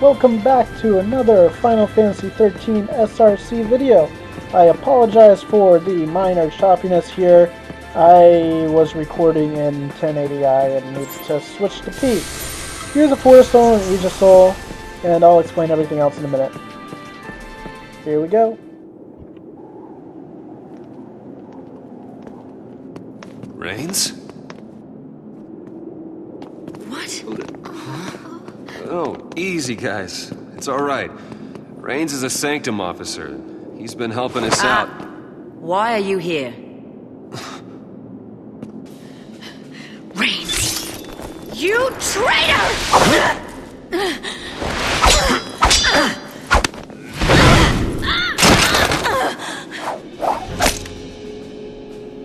Welcome back to another Final Fantasy XIII SRC video. I apologize for the minor choppiness here. I was recording in 1080i and needed to switch to P. Here's a Forest Soul and Aegis Soul, and I'll explain everything else in a minute. Here we go. Rains? What? Oh, easy, guys. It's alright. Rains is a Sanctum officer. He's been helping us out. Why are you here? Rains! You traitor!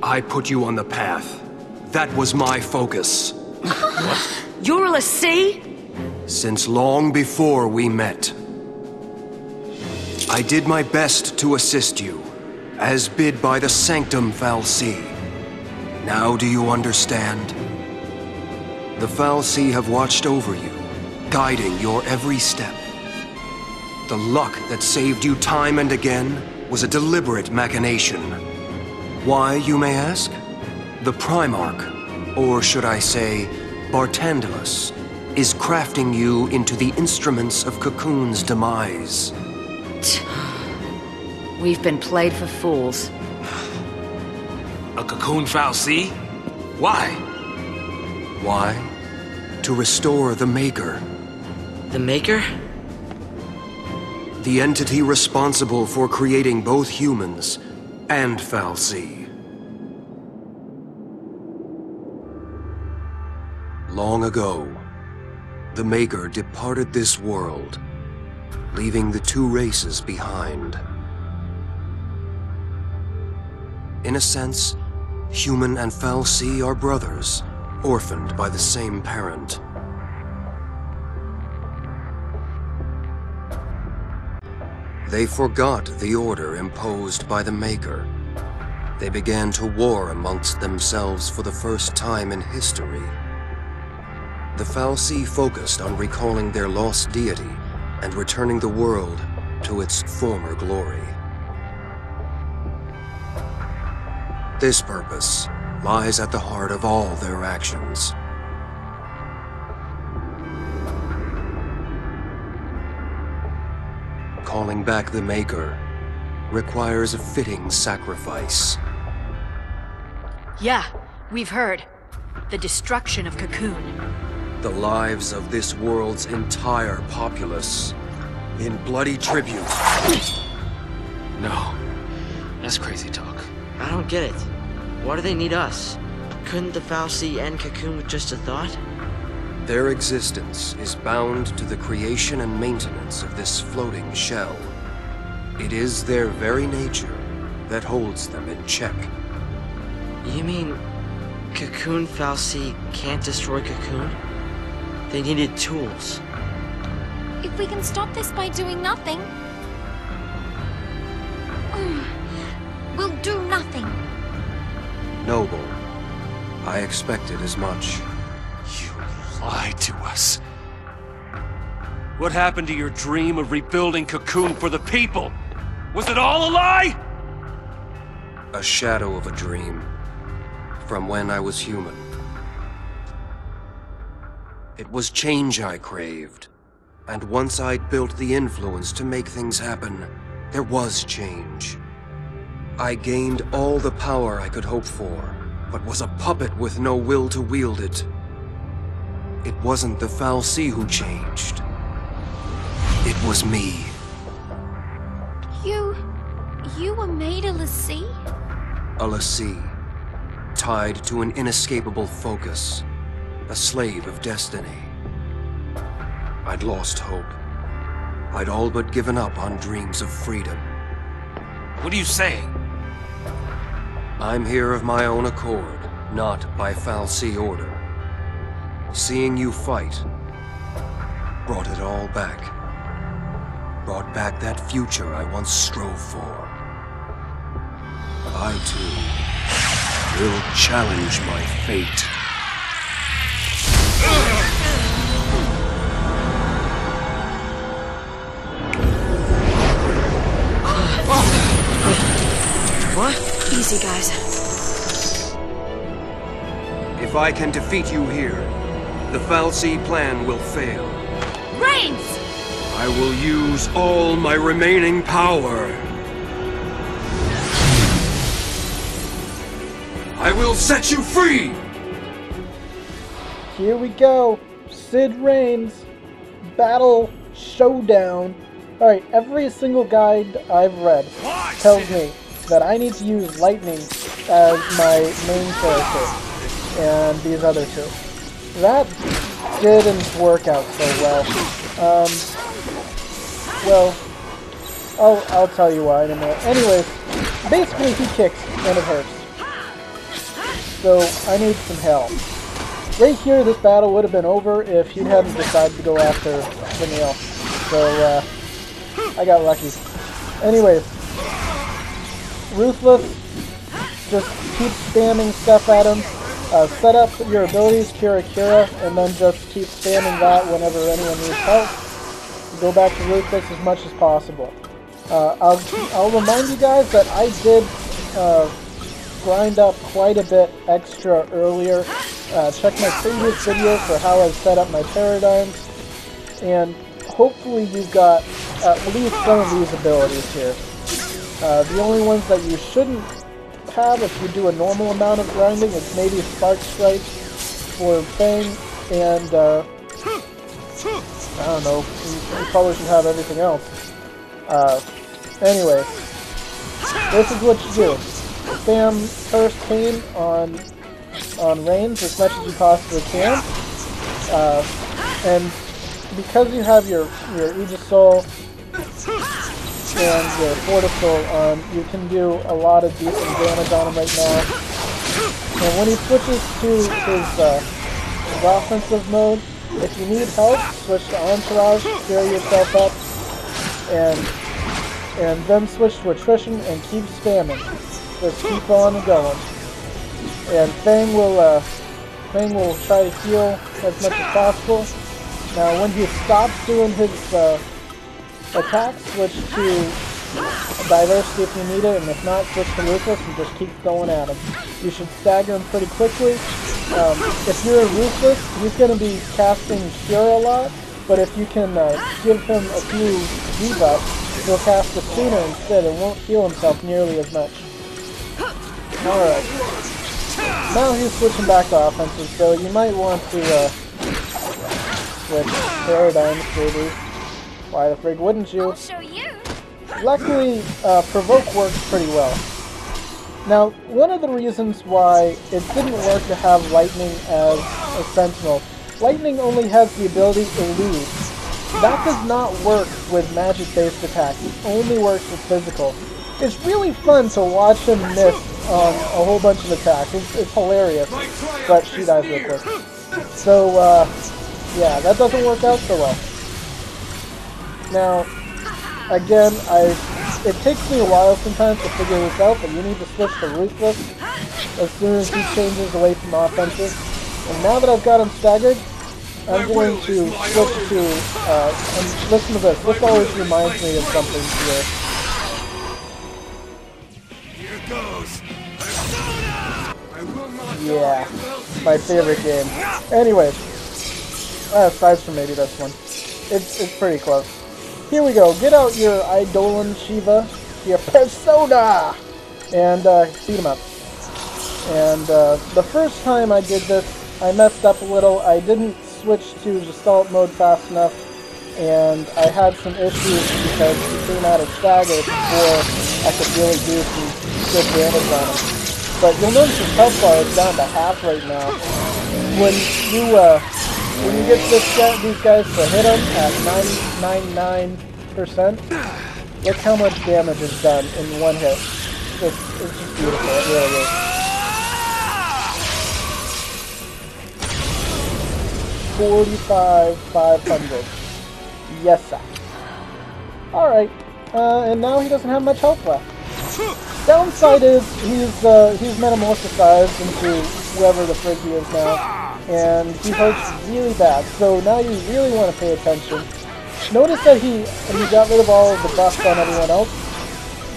I put you on the path. That was my focus. What? You're a SRC? Since long before we met. I did my best to assist you, as bid by the Sanctum XIII. Now do you understand? The XIII have watched over you, guiding your every step. The luck that saved you time and again was a deliberate machination. Why, you may ask? The Primarch, or should I say, Bartandalus, is crafting you into the instruments of Cocoon's demise. We've been played for fools. A Cocoon XIII? Why? Why? To restore the Maker. The Maker? The entity responsible for creating both humans and XIII. Long ago, the Maker departed this world, leaving the two races behind. In a sense, human and XIII are brothers, orphaned by the same parent. They forgot the order imposed by the Maker. They began to war amongst themselves for the first time in history. The XIII focused on recalling their lost deity and returning the world to its former glory. This purpose lies at the heart of all their actions. Calling back the Maker requires a fitting sacrifice. Yeah, we've heard. The destruction of Cocoon. The lives of this world's entire populace in bloody tribute. No. That's crazy talk. I don't get it. Why do they need us? Couldn't the XIII end Cocoon with just a thought? Their existence is bound to the creation and maintenance of this floating shell. It is their very nature that holds them in check. You mean Cocoon XIII can't destroy Cocoon? They needed tools. If we can stop this by doing nothing... we'll do nothing. Noble. I expected as much. You lied to us. What happened to your dream of rebuilding Cocoon for the people? Was it all a lie? A shadow of a dream. From when I was human. It was change I craved. And once I'd built the influence to make things happen, there was change. I gained all the power I could hope for, but was a puppet with no will to wield it. It wasn't the XIII who changed. It was me. You were made a l'Cie? A l'Cie, tied to an inescapable focus, a slave of destiny. I'd lost hope. I'd all but given up on dreams of freedom. What are you saying? I'm here of my own accord, not by XIII order. Seeing you fight brought it all back. Brought back that future I once strove for. I, too, will challenge my fate. Easy, guys. If I can defeat you here, the Fal'Cie plan will fail. Reigns! I will use all my remaining power. I will set you free! Here we go. Cid Reigns. Battle Showdown. Alright, every single guide I've read tells me that I need to use lightning as my main character. And these other two. That didn't work out so well. Well, I'll tell you why in a minute. Anyways, basically he kicks and it hurts. So I need some help. Right here, this battle would have been over if he hadn't decided to go after the nail. So, I got lucky. Anyways, Ruthless, just keep spamming stuff at him. Set up your abilities, Kira Kira, and then just keep spamming that whenever anyone needs help. Go back to Ruthless as much as possible. I'll remind you guys that I did grind up quite a bit extra earlier. Check my previous video for how I set up my paradigms, and hopefully you got at least some of these abilities here. The only ones that you shouldn't have if you do a normal amount of grinding is maybe Spark Strike for Fang, and I don't know, you probably should have everything else. Anyway, this is what you do. Spam First Pain on Reigns as much as you possibly can. And because you have your Aegis Soul and your Fortis Soul on, you can do a lot of decent damage on him right now. And when he switches to his offensive mode, if you need help, switch to Entourage, clear yourself up, and then switch to Attrition and keep spamming. Just keep on going. And Fang will try to heal as much as possible. Now when he stops doing his attack, switch to Diversity if you need it, and if not, switch to Ruthless and just keep going at him. You should stagger him pretty quickly. If you're Ruthless, he's going to be casting Cure a lot, but if you can give him a few debuffs, he'll cast it sooner instead and won't heal himself nearly as much. Alright. Now he's switching back to offensive, so you might want to switch paradigms, maybe. Why the frig wouldn't you? I'll show you. Luckily, Provoke works pretty well. Now, one of the reasons why it didn't work to have Lightning as a Sentinel, Lightning only has the ability to Elude. That does not work with magic-based attacks. It only works with physical. It's really fun to watch him miss on a whole bunch of attacks. It's hilarious, but she dies real quick. So, yeah, that doesn't work out so well. Now, again, it takes me a while sometimes to figure this out, but you need to switch to Ruthless as soon as he changes away from offensive. And now that I've got him staggered, I'm going to switch to, and listen to this. This always reminds me of something here. Yeah, my favorite game. Anyways, aside from maybe this one, it's pretty close. Here we go. Get out your Eidolon Shiva, your persona, and beat him up. And the first time I did this, I messed up a little. I didn't switch to Gestalt mode fast enough, and I had some issues because he came out of stagger before I could really do some good damage on him. But you'll notice his health bar is down to half right now. When you get these guys to hit him at 999%, look how much damage is done in one hit. It's just beautiful, it really is. $45,500. Yes, sir. Alright, and now he doesn't have much health left. Downside is he's metamorphosized into whoever the frig he is now, and he hurts really bad. So now you really want to pay attention. Notice that he got rid of all of the buffs on everyone else.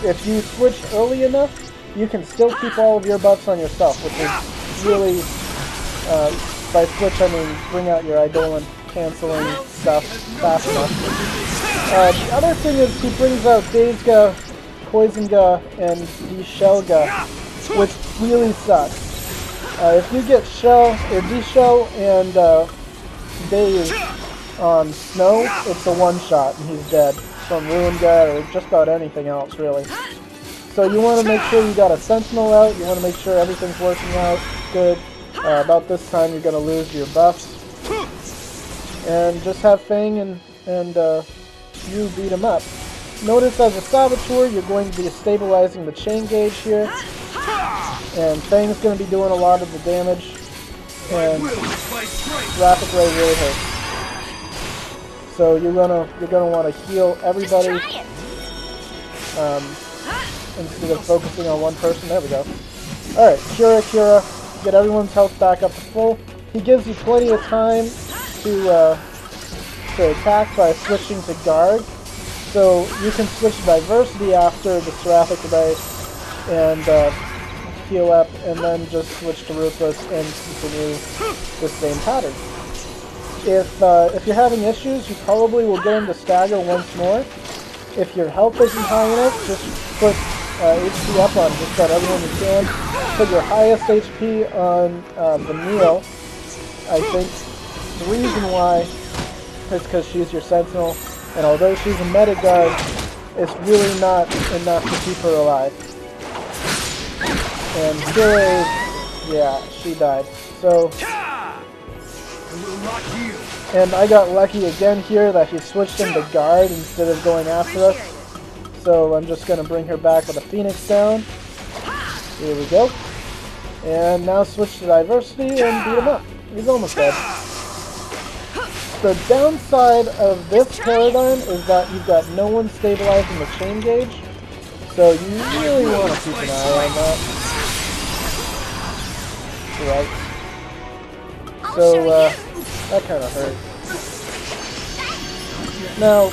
If you switch early enough, you can still keep all of your buffs on yourself, which is really, by switch I mean bring out your Eidolon canceling stuff fast enough. The other thing is he brings out Dazega, Poisonga, and D-Shellga, which really sucks. If you get Shell, or D-Shell, and Daze on Snow, it's a one-shot and he's dead from Ruinga or just about anything else, really. So you want to make sure you got a Sentinel out, you want to make sure everything's working out good. About this time you're going to lose your buffs. And just have Fang and you beat him up. Notice as a Saboteur, you're going to be stabilizing the chain gauge here. And Fang's going to be doing a lot of the damage. And Rapid Ray really hurts. So you're gonna want to heal everybody instead of focusing on one person. There we go. Alright, Cura, get everyone's health back up to full. He gives you plenty of time to attack by switching to guard. So you can switch to diversity after the Seraphic Ray and heal up, and then just switch to Ruthless and continue the same pattern. If you're having issues, you probably will get him to stagger once more. If your health isn't high enough, just put HP up on just about everyone you can. Put your highest HP on Vanille. I think the reason why is because she's your Sentinel, and although she's a meta guard, it's really not enough to keep her alive. And Kira, yeah, she died. So, and I got lucky again here that he switched into guard instead of going after us. So I'm just going to bring her back with a Phoenix down. Here we go. And now switch to diversity and beat him up. He's almost dead. The downside of this paradigm is that you've got no one stabilizing the chain gauge. So you really want to keep an eye on that. Right. So, that kind of hurt. Now,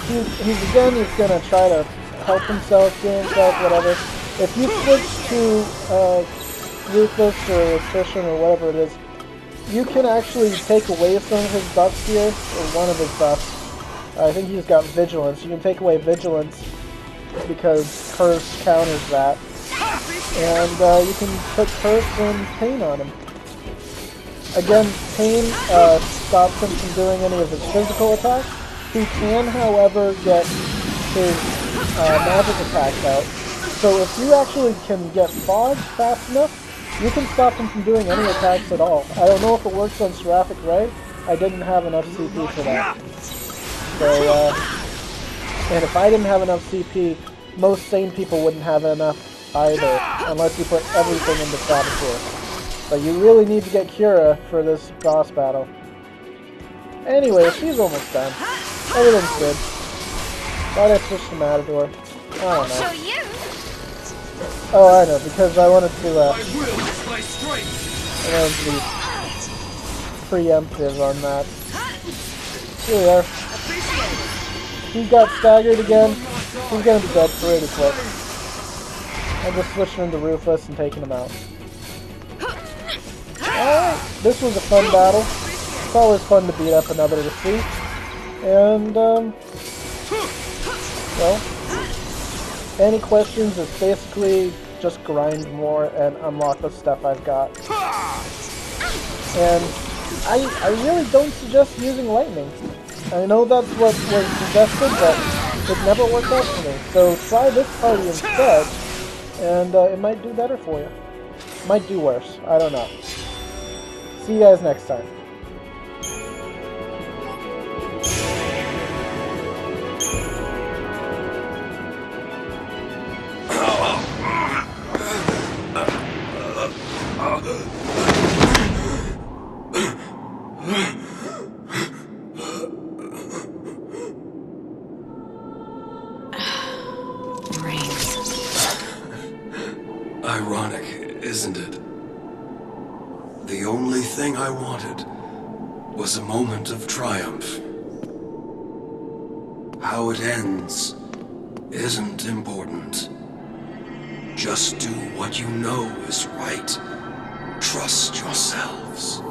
he's gonna try to help himself, heal himself, whatever. If you switch to Ruthless or Attrition or whatever it is, you can actually take away some of his buffs here, or one of his buffs. I think he's got Vigilance. You can take away Vigilance because Curse counters that. And you can put Curse and Pain on him. Again, Pain stops him from doing any of his physical attacks. He can, however, get his magic attacks out. So if you actually can get Fog fast enough, you can stop him from doing any attacks at all. I don't know if it works on Seraphic Ray. I didn't have enough CP for that. So, and if I didn't have enough CP, most sane people wouldn't have enough either, unless you put everything into Saboteur. But you really need to get Cura for this boss battle. Anyway, she's almost done. Everything's good. Why'd I switch to Matador? I don't know. Oh, I know, because I wanted to be preemptive on that. Here we are. He got staggered again. He's gonna be dead pretty quick. I'm just switching into Ruthless and taking him out. Alright, this was a fun battle. It's always fun to beat up another defeat. And, well, any questions is basically just grind more and unlock the stuff I've got. And I really don't suggest using lightning. I know that's what was suggested, but it never worked out for me. So try this party instead, and it might do better for you. Might do worse. I don't know. See you guys next time. Ironic, isn't it? The only thing I wanted was a moment of triumph. How it ends isn't important. Just do what you know is right. Trust yourselves.